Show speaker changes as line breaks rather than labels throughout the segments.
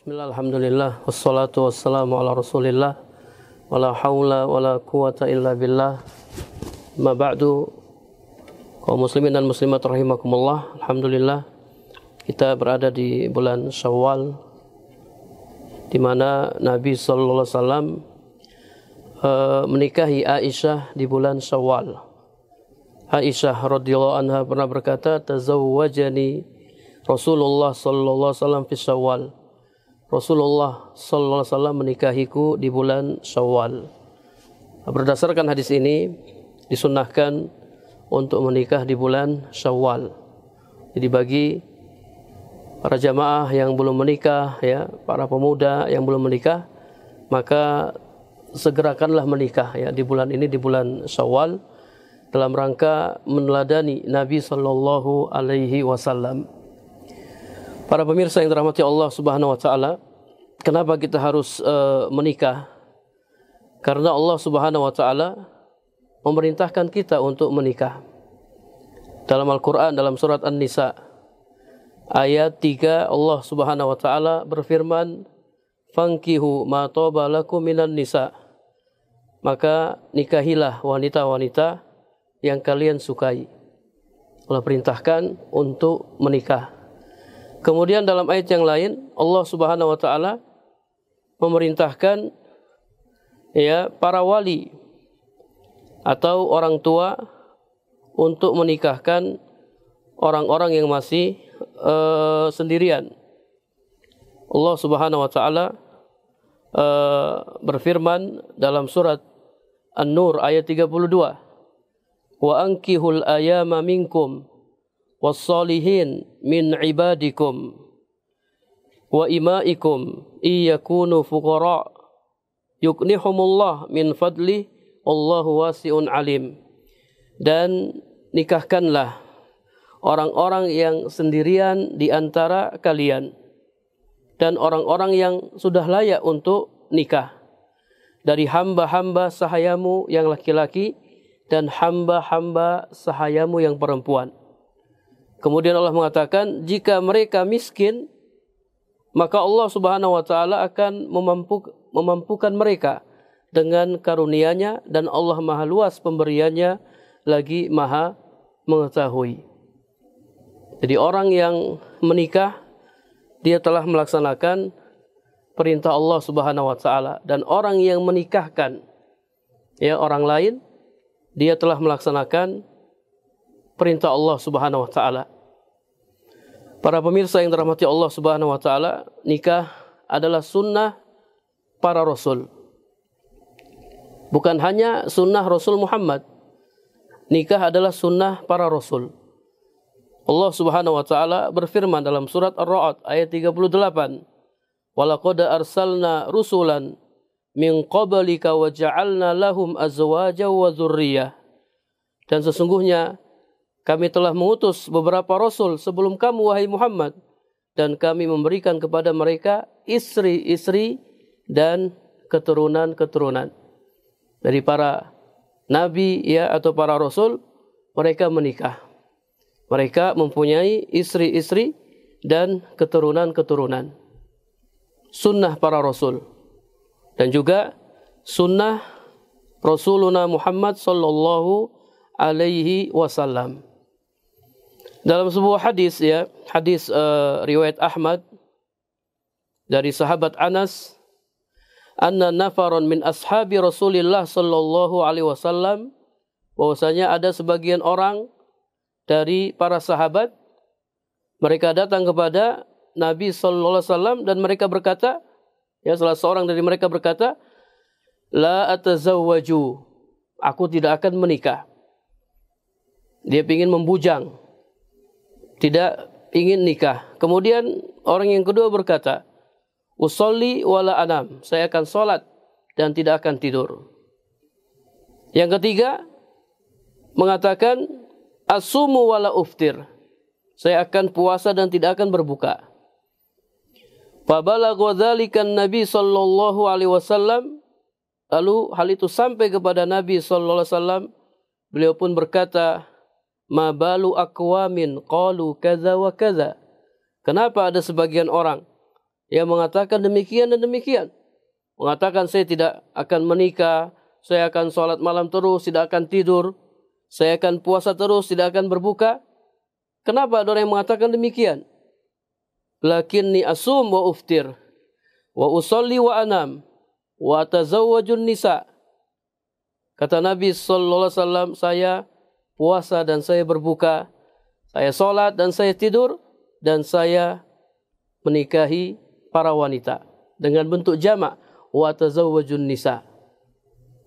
Bismillah, alhamdulillah, wassalatu wassalamu ala rasulillah, wala hawla wala quwata illa billah. Ma ba'du, kaum muslimin dan muslimat rahimakumullah. Alhamdulillah, kita berada di bulan Syawal, di mana Nabi sallallahu alaihi wasallam menikahi Aisyah di bulan Syawal. Aisyah radhiyallahu anha pernah berkata, tazawwajani Rasulullah sallallahu alaihi wasallam fi Syawal. Rasulullah sallallahu alaihi wasallam menikahiku di bulan Syawal. Berdasarkan hadis ini disunnahkan untuk menikah di bulan Syawal. Jadi bagi para jamaah yang belum menikah, ya, para pemuda yang belum menikah, maka segerakanlah menikah, ya, di bulan ini, di bulan Syawal, dalam rangka meneladani Nabi sallallahu alaihi wasallam. Para pemirsa yang dirahmati Allah Subhanahu wa taala, kenapa kita harus menikah? Karena Allah Subhanahu wa taala memerintahkan kita untuk menikah. Dalam Al-Qur'an, dalam surat An-Nisa ayat 3, Allah Subhanahu wa taala berfirman, "Fankihu ma taba lakum minan nisa." Maka nikahilah wanita-wanita yang kalian sukai. Allah perintahkan untuk menikah. Kemudian dalam ayat yang lain Allah Subhanahu wa taala memerintahkan, ya, para wali atau orang tua untuk menikahkan orang-orang yang masih sendirian. Allah Subhanahu wa taala berfirman dalam surat An-Nur ayat 32, "Wa ankihul ayama minkum was-salihin min ibadikum wa imaikum iyakunu fuqara yuknihumullah min fadli Allahu wasi'un alim." Dan nikahkanlah orang-orang yang sendirian di antara kalian dan orang-orang yang sudah layak untuk nikah dari hamba-hamba sahayamu yang laki-laki dan hamba-hamba sahayamu yang perempuan. Kemudian Allah mengatakan, jika mereka miskin, maka Allah Subhanahu wa taala akan memampukan mereka dengan karunia-Nya, dan Allah Maha luas pemberiannya lagi Maha mengetahui. Jadi orang yang menikah, dia telah melaksanakan perintah Allah Subhanahu wa taala, dan orang yang menikahkan, ya, orang lain, dia telah melaksanakan perintah Allah Subhanahu wa taala. Para pemirsa yang dirahmati Allah Subhanahu wa taala, nikah adalah sunnah para rasul. Bukan hanya sunnah Rasul Muhammad. Nikah adalah sunnah para rasul. Allah Subhanahu wa taala berfirman dalam surat Ar-Ra'd ayat 38, "Walaqad arsalna rusulan min qablika wa ja'alna lahum azwaja wa dzurriyyah." Dan sesungguhnya kami telah mengutus beberapa rasul sebelum kamu, wahai Muhammad, dan kami memberikan kepada mereka istri-istri dan keturunan-keturunan. Dari para nabi, ya, atau para rasul, mereka menikah. Mereka mempunyai istri-istri dan keturunan-keturunan. Sunnah para rasul. Dan juga sunnah Rasuluna Muhammad sallallahu alaihi wasallam. Dalam sebuah hadis, ya, hadis riwayat Ahmad dari sahabat Anas, anna nafaron min ashabi Rasulillah sallallahu alaihi wasallam, bahwasanya ada sebagian orang dari para sahabat, mereka datang kepada Nabi sallallahu alaihi wasallam dan mereka berkata, ya, salah seorang dari mereka berkata, "La atazawwaju," aku tidak akan menikah. Dia ingin membujang, tidak ingin nikah. Kemudian orang yang kedua berkata, "Usolli wala anam," saya akan sholat dan tidak akan tidur. Yang ketiga mengatakan, "Asumu wala uftir," saya akan puasa dan tidak akan berbuka. Fabalagha dzalika Nabi sallallahu alaihi wasallam, lalu hal itu sampai kepada Nabi sallallahu alaihi wasallam, beliau pun berkata, "Ma balu aqwamin qalu kadza wa kadza." Kenapa ada sebagian orang yang mengatakan demikian dan demikian. Mengatakan saya tidak akan menikah, saya akan sholat malam terus, tidak akan tidur, saya akan puasa terus, tidak akan berbuka. Kenapa ada orang yang mengatakan demikian? Lakinni asum wa uftir, wa usolli wa anam, wa atazawwajun nisa. Kata Nabi sallallahu alaihi wasallam, saya puasa dan saya berbuka, saya sholat dan saya tidur, dan saya menikahi para wanita dengan bentuk jamak, wa tazawwajun nisa,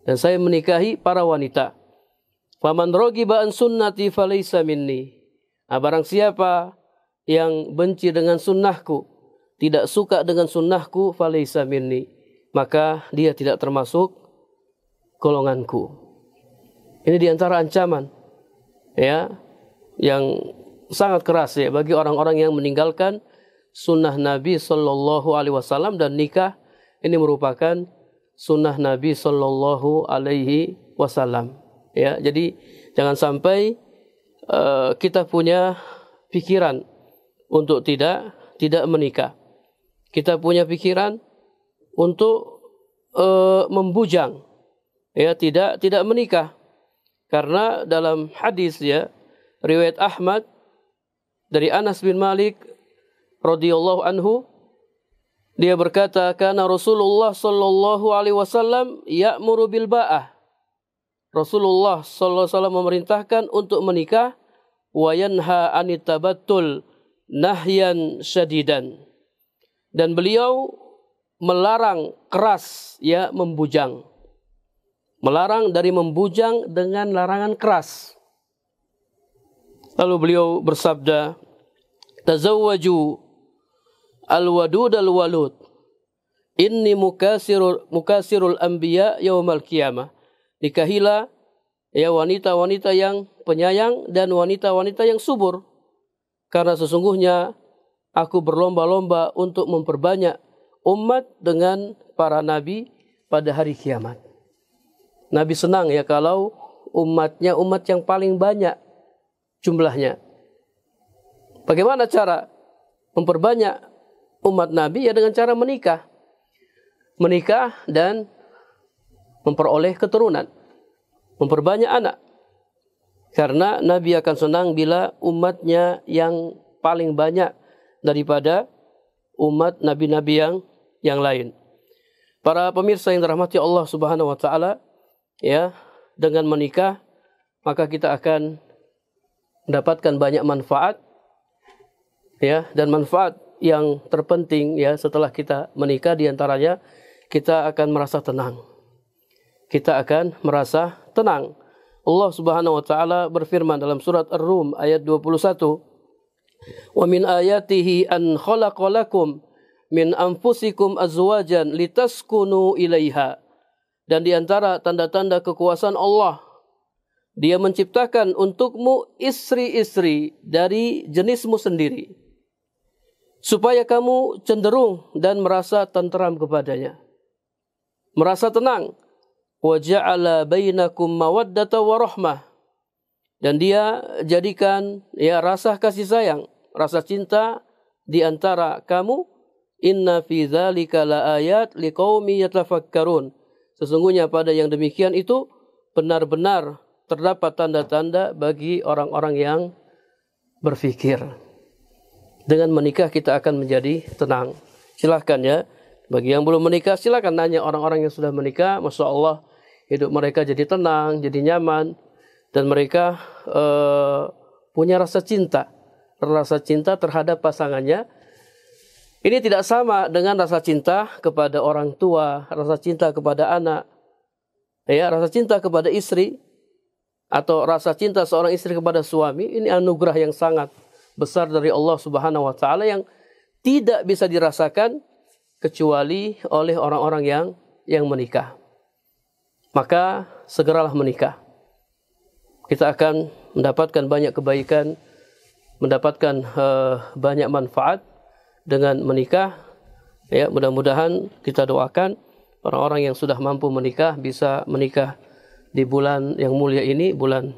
dan saya menikahi para wanita. Faman ragiba an sunnati falaysa minni. Barang siapa yang benci dengan sunnahku, tidak suka dengan sunnahku, falaysa minni, maka dia tidak termasuk golonganku. Ini diantara ancaman ya yang sangat keras ya bagi orang-orang yang meninggalkan sunnah Nabi sallallahu alaihi wasallam, dan nikah ini merupakan sunnah Nabi sallallahu alaihi wasallam. Ya, jadi jangan sampai kita punya pikiran untuk tidak menikah. Kita punya pikiran untuk membujang, ya tidak menikah. Karena dalam hadis ya riwayat Ahmad dari Anas bin Malik radhiyallahu anhu, dia berkata, "Kana Rasulullah sallallahu alaihi wasallam ya'muru bil ba'ah." Rasulullah sallallahu alaihi wasallam memerintahkan untuk menikah, wa yanha 'anit tabattul nahyan syadidan. Dan beliau melarang keras ya membujang. Melarang dari membujang dengan larangan keras. Lalu beliau bersabda, "Tazawwaju al-wadud al-walud, inni mukasirul anbiya yaumal qiyamah." Nikahilah ya wanita-wanita yang penyayang dan wanita-wanita yang subur, karena sesungguhnya aku berlomba-lomba untuk memperbanyak umat dengan para nabi pada hari kiamat. Nabi senang ya kalau umatnya umat yang paling banyak jumlahnya. Bagaimana cara memperbanyak umat Nabi? Ya dengan cara menikah. Menikah dan memperoleh keturunan. Memperbanyak anak. Karena Nabi akan senang bila umatnya yang paling banyak daripada umat nabi-nabi yang lain. Para pemirsa yang dirahmati Allah Subhanahu wa taala, ya, dengan menikah maka kita akan mendapatkan banyak manfaat, ya, dan manfaat yang terpenting ya setelah kita menikah diantaranya kita akan merasa tenang. Kita akan merasa tenang. Allah Subhanahu wa taala berfirman dalam surat Ar-Rum ayat 21, "Wa min ayatihi an khalaqalakum min anfusikum azwajan litaskunu ilaiha." Dan di antara tanda-tanda kekuasaan Allah, Dia menciptakan untukmu istri-istri dari jenismu sendiri, supaya kamu cenderung dan merasa tenteram kepadanya, merasa tenang. Wa ja'ala bainakum mawaddata wa rahmah. Dan Dia jadikan ya rasa kasih sayang, rasa cinta di antara kamu. Inna fi dzalika laayat liqaumi yatafakkarun. Sesungguhnya pada yang demikian itu benar-benar terdapat tanda-tanda bagi orang-orang yang berfikir. Dengan menikah kita akan menjadi tenang. Silahkan ya, bagi yang belum menikah silahkan nanya orang-orang yang sudah menikah. Masya Allah, hidup mereka jadi tenang, jadi nyaman, dan mereka punya rasa cinta terhadap pasangannya. Ini tidak sama dengan rasa cinta kepada orang tua, rasa cinta kepada anak, ya, rasa cinta kepada istri, atau rasa cinta seorang istri kepada suami. Ini anugerah yang sangat besar dari Allah Subhanahu wa taala yang tidak bisa dirasakan kecuali oleh orang-orang yang menikah. Maka segeralah menikah. Kita akan mendapatkan banyak kebaikan, mendapatkan banyak manfaat dengan menikah. Ya, mudah-mudahan kita doakan orang-orang yang sudah mampu menikah bisa menikah di bulan yang mulia ini, bulan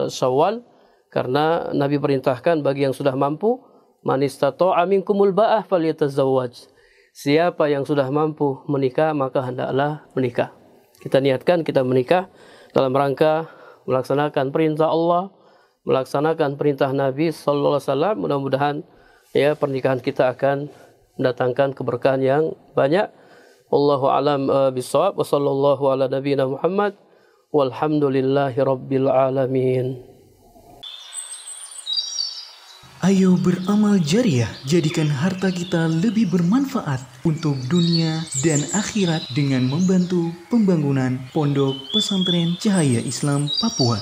Syawal, karena Nabi perintahkan bagi yang sudah mampu, man istata'a minkumul ba'ah falyatazawwaj. siapa yang sudah mampu menikah maka hendaklah menikah. Kita niatkan kita menikah dalam rangka melaksanakan perintah Allah, melaksanakan perintah Nabi sallallahu alaihi wasallam. Mudah-mudahan ya pernikahan kita akan mendatangkan keberkahan yang banyak. Wallahu a'lam bishawab. Wa sallallahu ala nabiyina Muhammad walhamdulillahi rabbil alamin.
Ayo beramal jariah, jadikan harta kita lebih bermanfaat untuk dunia dan akhirat dengan membantu pembangunan Pondok Pesantren Cahaya Islam Papua.